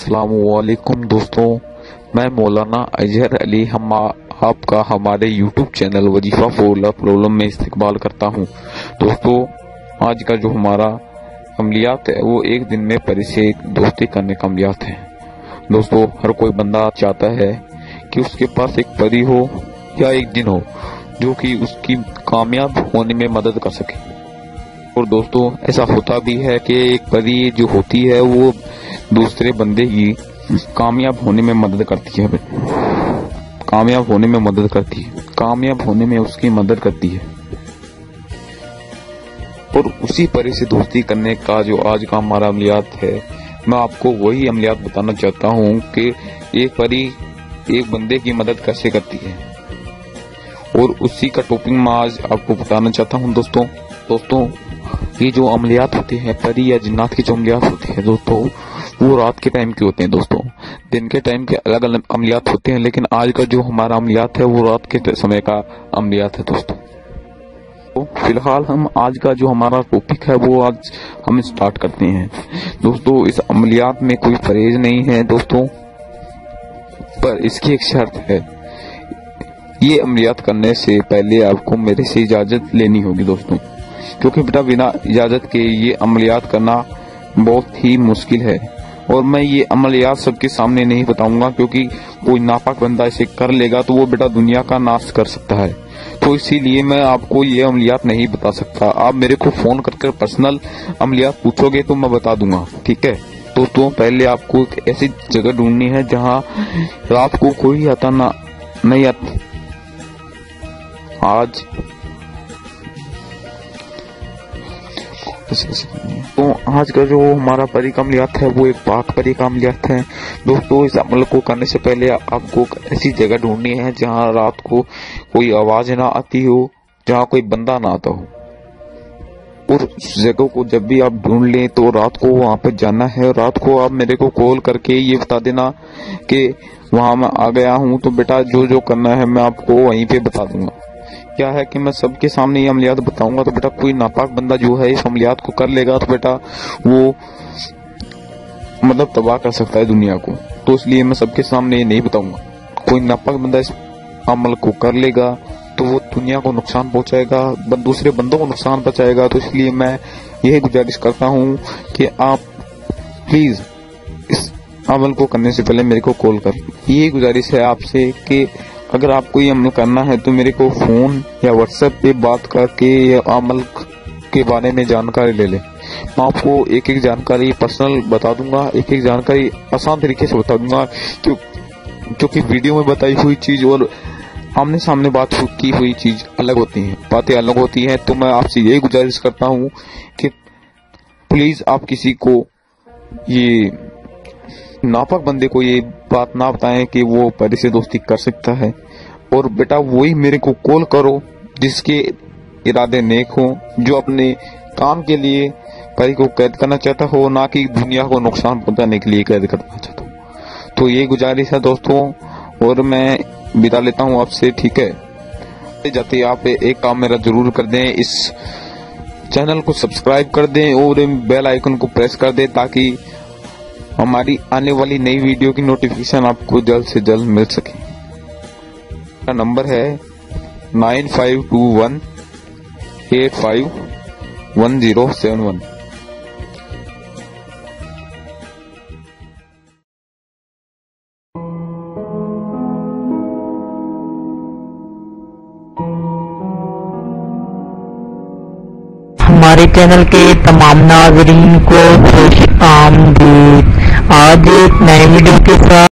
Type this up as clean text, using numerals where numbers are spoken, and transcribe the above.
अस्सलामुअलैकुम दोस्तों, मैं मौलाना अजहर अली हम आपका हमारे यूट्यूब चैनल वजीफा फॉर प्रॉब्लम में इस्तकबाल करता हूं। दोस्तों, आज का जो हमारा अमलियात है वो एक दिन में परी से दोस्ती करने का अमलियात है। दोस्तों, हर कोई बंदा चाहता है कि उसके पास एक परी हो या एक जिन हो जो कि उसकी कामयाब होने में मदद कर सके। और दोस्तों, ऐसा होता भी है कि एक परी जो होती है वो दूसरे बंदे की कामयाब होने में मदद करती है, कामयाब होने में उसकी मदद करती है। और उसी परी से दोस्ती करने का जो आज का हमारा अमलियात है, मैं आपको वही अमलियात बताना चाहता हूँ कि एक परी एक बंदे की मदद कैसे करती है, और उसी का टॉपिक मैं आज आपको बताना चाहता हूँ। दोस्तों, ये जो अमलियात होते हैं, परी या जिन्नात की जो अमलियात होती है दोस्तों, वो रात के टाइम के होते हैं। दोस्तों, दिन के टाइम के अलग अलग अमलियात होते हैं, लेकिन आज का जो हमारा अमलियात है वो रात के समय का अमलियात है। दोस्तों, तो फिलहाल हम आज का जो हमारा टॉपिक है वो आज हम स्टार्ट करते हैं। दोस्तों, इस अमलियात में कोई परहेज नहीं है दोस्तों, पर इसकी एक शर्त है। ये अमलियात करने से पहले आपको मेरे से इजाजत लेनी होगी दोस्तों, क्योंकि बेटा बिना इजाजत के ये अमलियात करना बहुत ही मुश्किल है। और मैं ये अमलियात सबके सामने नहीं बताऊंगा, क्योंकि कोई नापाक बंदा इसे कर लेगा तो वो बेटा दुनिया का नाश कर सकता है। तो इसीलिए मैं आपको ये अमलियात नहीं बता सकता। आप मेरे को फोन करके पर्सनल अमलियात पूछोगे तो मैं बता दूंगा, ठीक है। दोस्तों, पहले आपको एक ऐसी जगह ढूंढनी है जहाँ रात को कोई आता नहीं आता। तो आज का जो हमारा परी का अमलियात है वो एक पाक परी का अमलियात है। दोस्तों, इस अमल को करने से पहले आपको ऐसी जगह ढूंढनी है जहां रात को कोई आवाज ना आती हो, जहां कोई बंदा ना आता हो। और उस जगह को जब भी आप ढूंढ लें तो रात को वहां पर जाना है। रात को आप मेरे को कॉल करके ये बता देना कि वहां मैं आ गया हूं, तो बेटा जो जो करना है मैं आपको वहीं पे बता दूंगा। क्या है कि मैं सबके सामने ये अमलियात बताऊंगा, तो बेटा कोई नापाक बंदा जो है इस अमलियात को कर लेगा तो बेटा वो तबाह कर सकता है दुनिया को। तो इसलिए मैं सबके सामने ये नहीं बताऊंगा। कोई नापाक बंदा इस अमल को कर लेगा तो वो दुनिया को नुकसान पहुंचाएगा, दूसरे बंदों को नुकसान पहुंचाएगा। तो इसलिए मैं यही गुजारिश करता हूँ कि आप प्लीज इस अमल को करने से पहले मेरे को कॉल कर। ये गुजारिश है आपसे कि अगर आपको ये अमल करना है तो मेरे को फोन या व्हाट्सएप पे बात करके ये अमल के बारे में जानकारी ले ले। मैं आपको एक एक जानकारी पर्सनल बता दूंगा, एक एक जानकारी आसान तरीके से बता दूंगा, क्योंकि वीडियो में बताई हुई चीज और आमने सामने बात की हुई चीज अलग होती है, बातें अलग होती हैं। तो मैं आपसे यही गुजारिश करता हूँ कि प्लीज आप किसी को ये नापाक बंदे को ये बात ना बताएं कि वो परी से दोस्ती कर सकता है। और बेटा वही मेरे को कॉल करो जिसके इरादे नेक हो, जो अपने काम के लिए परी को कैद करना चाहता हो, ना कि दुनिया को नुकसान पहुंचाने के लिए कैद करना चाहता हो। तो ये गुजारिश है दोस्तों, और मैं विदा लेता हूँ आपसे, ठीक है। जाते आप एक काम मेरा जरूर कर दें, इस चैनल को सब्सक्राइब कर दें और बेल आइकन को प्रेस कर दें, ताकि हमारी आने वाली नई वीडियो की नोटिफिकेशन आपको जल्द से जल्द मिल सके। मेरा नंबर है 9521851071। हमारे चैनल के तमाम नाज़रीन को खुश आमदीद। आज एक नए वीडियो के साथ